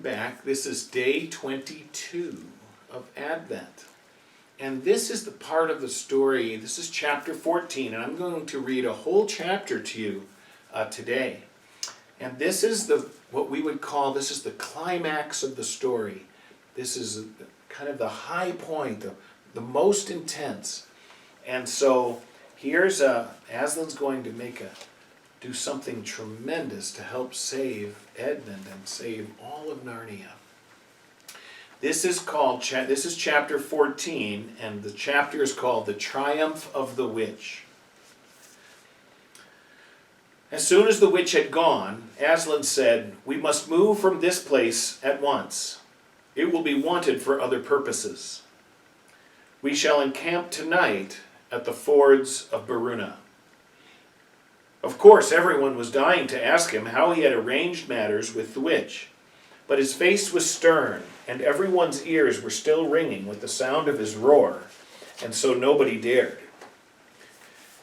back. This is day 22 of Advent. And this is the part of the story, this is chapter 14, and I'm going to read a whole chapter to you today. And this is what we would call, this is the climax of the story. This is kind of the high point, the most intense. And so here's Aslan's going to do something tremendous to help save Edmund and save all of Narnia. This is chapter 14, and the chapter is called The Triumph of the Witch. As soon as the witch had gone, Aslan said, "We must move from this place at once. It will be wanted for other purposes. We shall encamp tonight at the fords of Beruna." Of course, everyone was dying to ask him how he had arranged matters with the witch. But his face was stern, and everyone's ears were still ringing with the sound of his roar, and so nobody dared.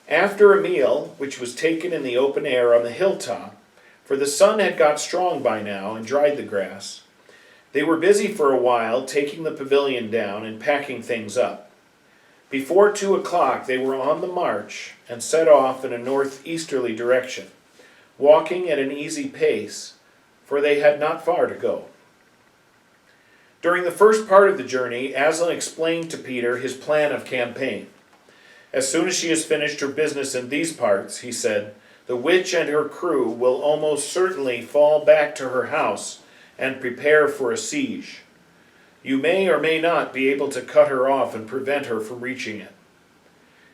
After a meal, which was taken in the open air on the hilltop, for the sun had got strong by now and dried the grass, they were busy for a while taking the pavilion down and packing things up. Before 2 o'clock they were on the march and set off in a northeasterly direction, walking at an easy pace, for they had not far to go. During the first part of the journey, Aslan explained to Peter his plan of campaign. "As soon as she has finished her business in these parts," he said, "the witch and her crew will almost certainly fall back to her house and prepare for a siege. You may or may not be able to cut her off and prevent her from reaching it."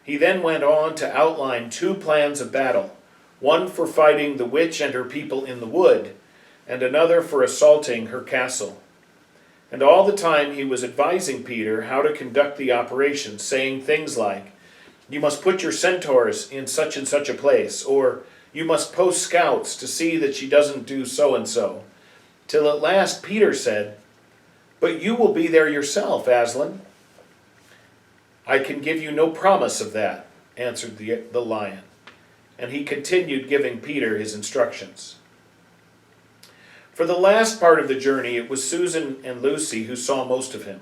He then went on to outline 2 plans of battle, one for fighting the witch and her people in the wood, and another for assaulting her castle. And all the time he was advising Peter how to conduct the operation, saying things like, "You must put your centaurs in such and such a place," or "You must post scouts to see that she doesn't do so and so," till at last Peter said, "But you will be there yourself, Aslan." "I can give you no promise of that," answered the lion, and he continued giving Peter his instructions. For the last part of the journey, it was Susan and Lucy who saw most of him.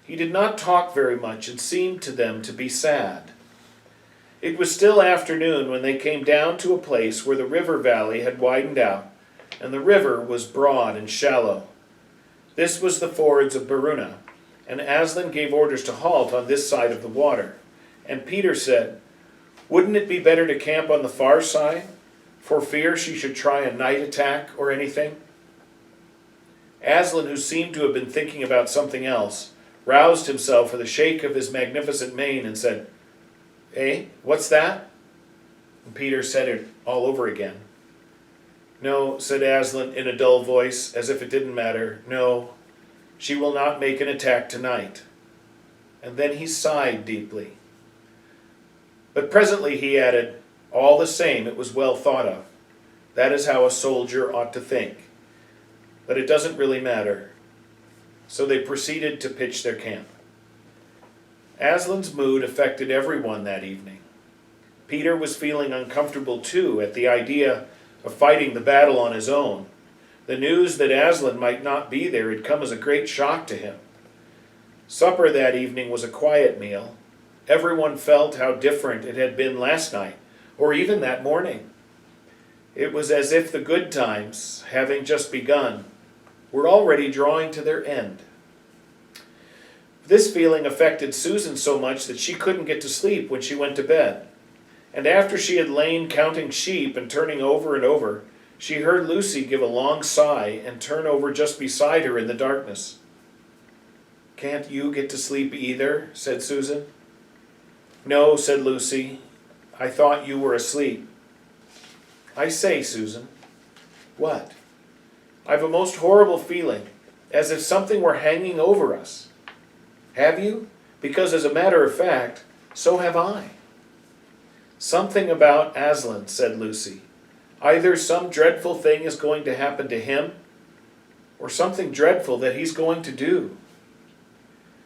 He did not talk very much and seemed to them to be sad. It was still afternoon when they came down to a place where the river valley had widened out, and the river was broad and shallow. This was the fords of Beruna, and Aslan gave orders to halt on this side of the water. And Peter said, "Wouldn't it be better to camp on the far side, for fear she should try a night attack or anything?" Aslan, who seemed to have been thinking about something else, roused himself with a shake of his magnificent mane and said, "Eh, what's that?" And Peter said it all over again. "No," said Aslan in a dull voice, as if it didn't matter. "No, she will not make an attack tonight." And then he sighed deeply. But presently he added, "All the same, it was well thought of. That is how a soldier ought to think. But it doesn't really matter." So they proceeded to pitch their camp. Aslan's mood affected everyone that evening. Peter was feeling uncomfortable too at the idea of fighting the battle on his own. The news that Aslan might not be there had come as a great shock to him. Supper that evening was a quiet meal. Everyone felt how different it had been last night, or even that morning. It was as if the good times, having just begun, were already drawing to their end. This feeling affected Susan so much that she couldn't get to sleep when she went to bed. And after she had lain counting sheep and turning over and over, she heard Lucy give a long sigh and turn over just beside her in the darkness. "Can't you get to sleep either?" said Susan. "No," said Lucy. "I thought you were asleep." "I say, Susan." "What?" "I've a most horrible feeling, as if something were hanging over us." "Have you? Because as a matter of fact, so have I." "Something about Aslan," said Lucy. "Either some dreadful thing is going to happen to him, or something dreadful that he's going to do."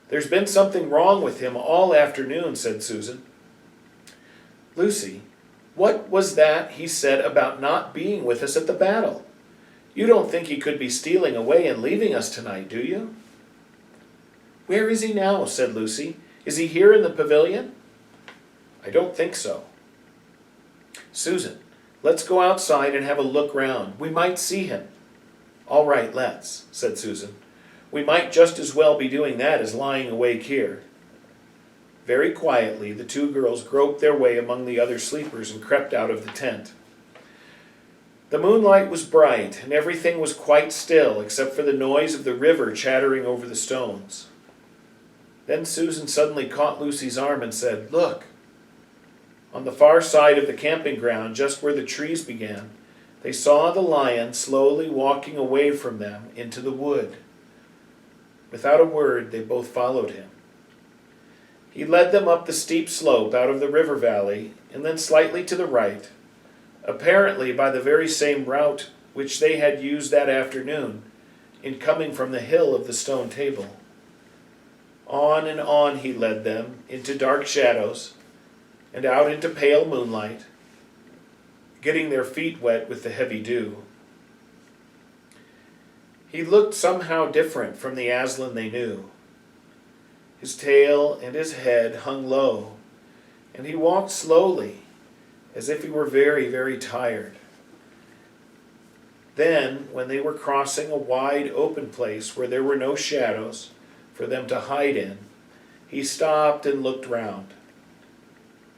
"There's been something wrong with him all afternoon," said Susan. "Lucy, what was that he said about not being with us at the battle? You don't think he could be stealing away and leaving us tonight, do you?" "Where is he now?" said Lucy. "Is he here in the pavilion?" "I don't think so." "Susan, let's go outside and have a look round. We might see him." "All right, let's," said Susan. "We might just as well be doing that as lying awake here." Very quietly, the two girls groped their way among the other sleepers and crept out of the tent. The moonlight was bright, and everything was quite still except for the noise of the river chattering over the stones. Then Susan suddenly caught Lucy's arm and said, "Look!" On the far side of the camping ground, just where the trees began, they saw the lion slowly walking away from them into the wood. Without a word, they both followed him. He led them up the steep slope out of the river valley, and then slightly to the right, apparently by the very same route which they had used that afternoon in coming from the hill of the stone table. On and on he led them, into dark shadows, and out into pale moonlight, getting their feet wet with the heavy dew. He looked somehow different from the Aslan they knew. His tail and his head hung low, and he walked slowly, as if he were very, very tired. Then, when they were crossing a wide open place where there were no shadows for them to hide in, he stopped and looked round.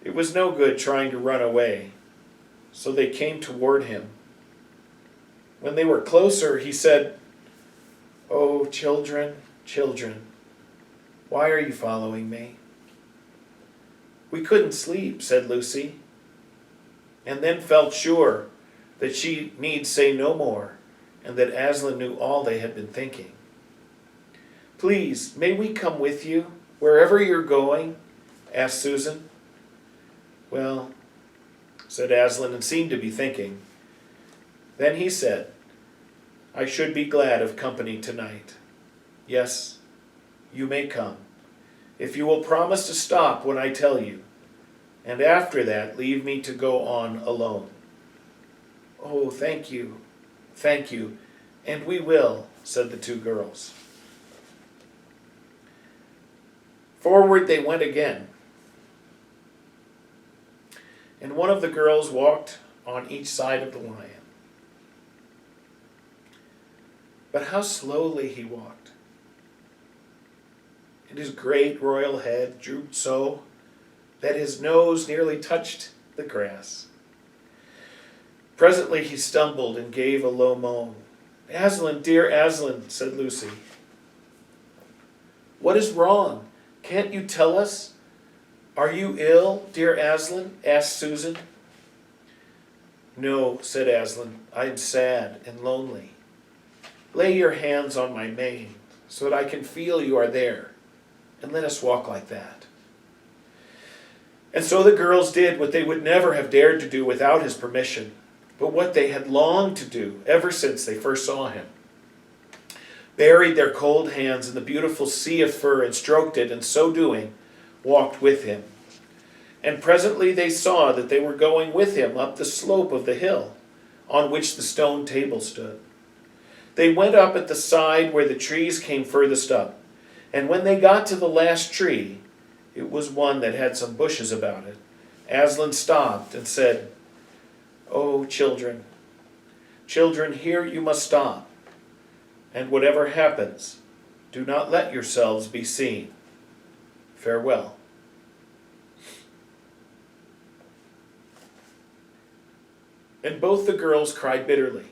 It was no good trying to run away, so they came toward him. When they were closer, he said, "Oh, children, children, why are you following me?" "We couldn't sleep," said Lucy, and then felt sure that she need say no more, and that Aslan knew all they had been thinking. "Please, may we come with you, wherever you're going?" asked Susan. "Well," said Aslan, and seemed to be thinking. Then he said, "I should be glad of company tonight. Yes, you may come, if you will promise to stop when I tell you, and after that leave me to go on alone." "Oh, thank you, and we will," said the two girls. Forward they went again, and one of the girls walked on each side of the lion. But how slowly he walked, and his great royal head drooped so that his nose nearly touched the grass. Presently he stumbled and gave a low moan. "Aslan, dear Aslan," said Lucy. "What is wrong? Can't you tell us? Are you ill, dear Aslan?" asked Susan. "No," said Aslan, "I am sad and lonely. Lay your hands on my mane so that I can feel you are there, and let us walk like that." And so the girls did what they would never have dared to do without his permission, but what they had longed to do ever since they first saw him. Buried their cold hands in the beautiful sea of fur and stroked it, and so doing, walked with him. And presently they saw that they were going with him up the slope of the hill on which the stone table stood. They went up at the side where the trees came furthest up, and when they got to the last tree, it was one that had some bushes about it, Aslan stopped and said, "Oh, children, children, here you must stop, and whatever happens, do not let yourselves be seen. Farewell." And both the girls cried bitterly,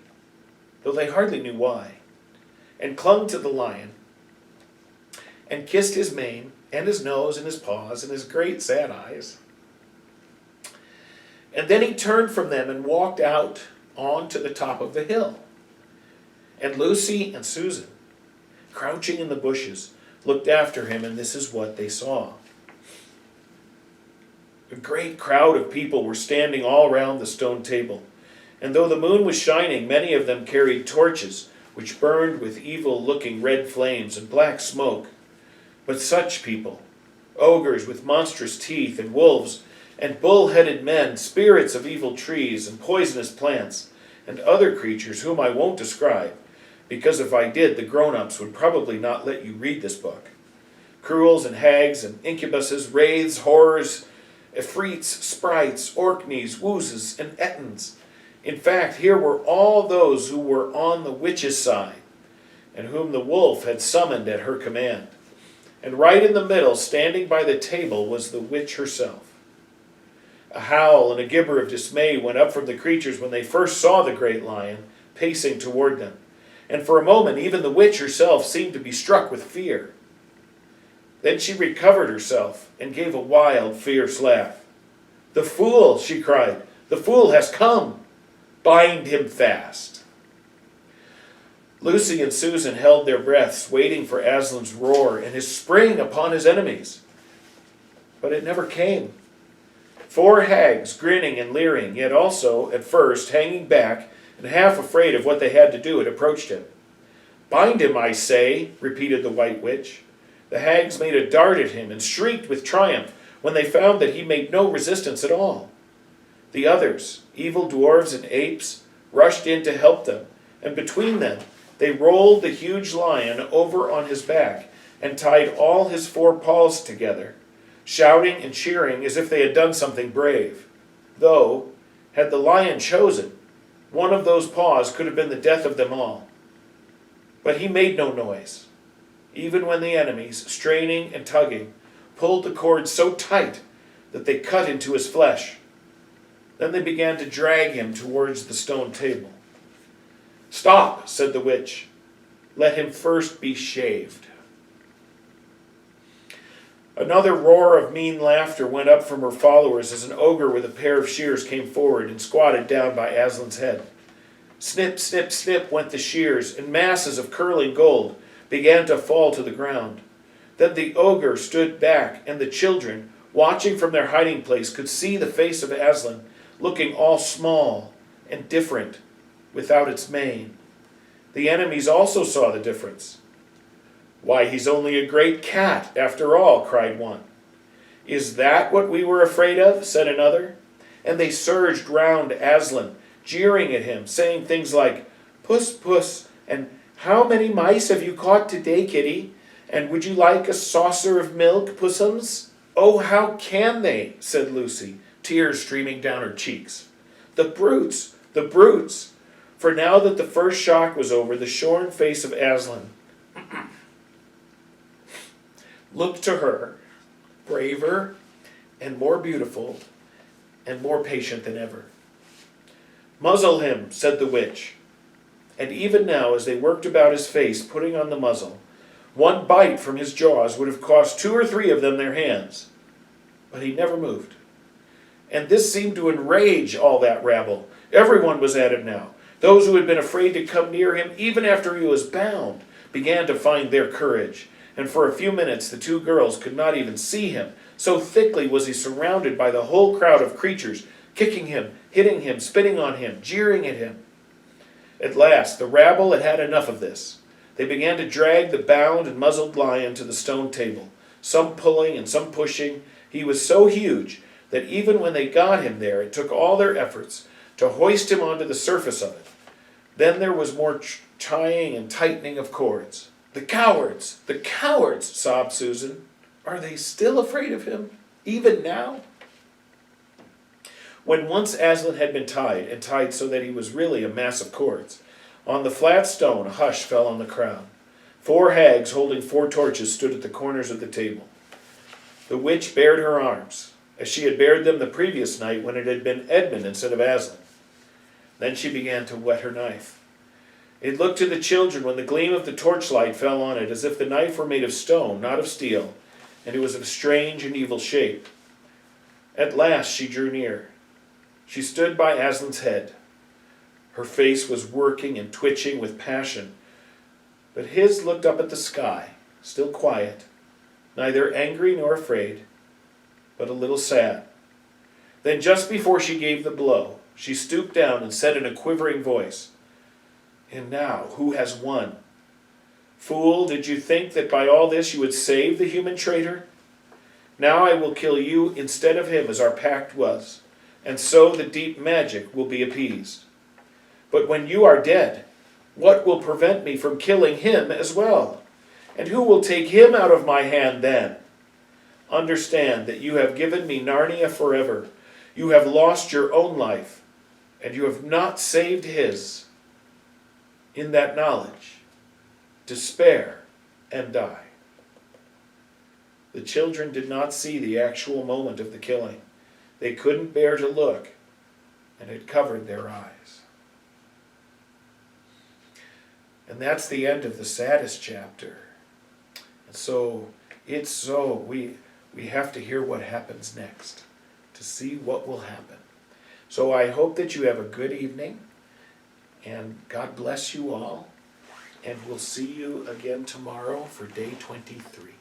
though they hardly knew why, and clung to the lion, and kissed his mane, and his nose, and his paws, and his great sad eyes. And then he turned from them and walked out on to the top of the hill. And Lucy and Susan, crouching in the bushes, looked after him, and this is what they saw. A great crowd of people were standing all round the stone table, and though the moon was shining, many of them carried torches, which burned with evil-looking red flames and black smoke. But such people, ogres with monstrous teeth, and wolves, and bull-headed men, spirits of evil trees and poisonous plants, and other creatures whom I won't describe, because if I did, the grown-ups would probably not let you read this book. Cruels and hags and incubuses, wraiths, horrors, efreets, sprites, orkneys, woozes, and ettins. In fact, here were all those who were on the witch's side, and whom the wolf had summoned at her command. And right in the middle, standing by the table, was the witch herself. A howl and a gibber of dismay went up from the creatures when they first saw the great lion pacing toward them. And for a moment, even the witch herself seemed to be struck with fear. Then she recovered herself and gave a wild, fierce laugh. "The fool," she cried, "the fool has come. Bind him fast." Lucy and Susan held their breaths, waiting for Aslan's roar and his spring upon his enemies. But it never came. 4 hags, grinning and leering, yet also, at first, hanging back and half afraid of what they had to do, had approached him. "Bind him, I say," repeated the White Witch. The hags made a dart at him and shrieked with triumph when they found that he made no resistance at all. The others, evil dwarves and apes, rushed in to help them, and between them they rolled the huge lion over on his back and tied all his 4 paws together, shouting and cheering as if they had done something brave. Though, had the lion chosen, one of those paws could have been the death of them all. But he made no noise, even when the enemies, straining and tugging, pulled the cord so tight that they cut into his flesh. Then they began to drag him towards the stone table. "Stop," said the witch. "Let him first be shaved." Another roar of mean laughter went up from her followers as an ogre with a pair of shears came forward and squatted down by Aslan's head. Snip, snip, snip went the shears, and masses of curling gold began to fall to the ground. Then the ogre stood back, and the children, watching from their hiding place, could see the face of Aslan, looking all small and different, without its mane. The enemies also saw the difference. "Why, he's only a great cat, after all," cried one. "Is that what we were afraid of?" said another. And they surged round Aslan, jeering at him, saying things like, "Puss, puss," and "How many mice have you caught today, kitty? And would you like a saucer of milk, pussums?" "Oh, how can they?" said Lucy, tears streaming down her cheeks. "The brutes, the brutes!" For now that the first shock was over, the shorn face of Aslan looked to her braver and more beautiful and more patient than ever. "Muzzle him," said the witch. And even now, as they worked about his face, putting on the muzzle, one bite from his jaws would have cost 2 or 3 of them their hands. But he never moved. And this seemed to enrage all that rabble. Everyone was at it now. Those who had been afraid to come near him, even after he was bound, began to find their courage. And for a few minutes the 2 girls could not even see him. So thickly was he surrounded by the whole crowd of creatures, kicking him, hitting him, spitting on him, jeering at him. At last the rabble had had enough of this. They began to drag the bound and muzzled lion to the stone table, some pulling and some pushing. He was so huge that even when they got him there, it took all their efforts to hoist him onto the surface of it. Then there was more tying and tightening of cords. The cowards, sobbed Susan. Are they still afraid of him, even now? When once Aslan had been tied, and tied so that he was really a mass of cords, on the flat stone a hush fell on the crowd. 4 hags holding 4 torches stood at the corners of the table. The witch bared her arms, as she had bared them the previous night when it had been Edmund instead of Aslan. Then she began to whet her knife. It looked to the children when the gleam of the torchlight fell on it as if the knife were made of stone, not of steel, and it was of a strange and evil shape. At last she drew near. She stood by Aslan's head. Her face was working and twitching with passion, but his looked up at the sky, still quiet, neither angry nor afraid, but a little sad. Then just before she gave the blow, she stooped down and said in a quivering voice, "And now, who has won? Fool, did you think that by all this you would save the human traitor? Now I will kill you instead of him as our pact was, and so the deep magic will be appeased." But when you are dead, what will prevent me from killing him as well? And who will take him out of my hand then? Understand that you have given me Narnia forever. You have lost your own life, and you have not saved his. In that knowledge, despair and die." The children did not see the actual moment of the killing. They couldn't bear to look, and it covered their eyes. And that's the end of the saddest chapter. And so we have to hear what happens next, to see what will happen. So I hope that you have a good evening, and God bless you all, and we'll see you again tomorrow for day 23.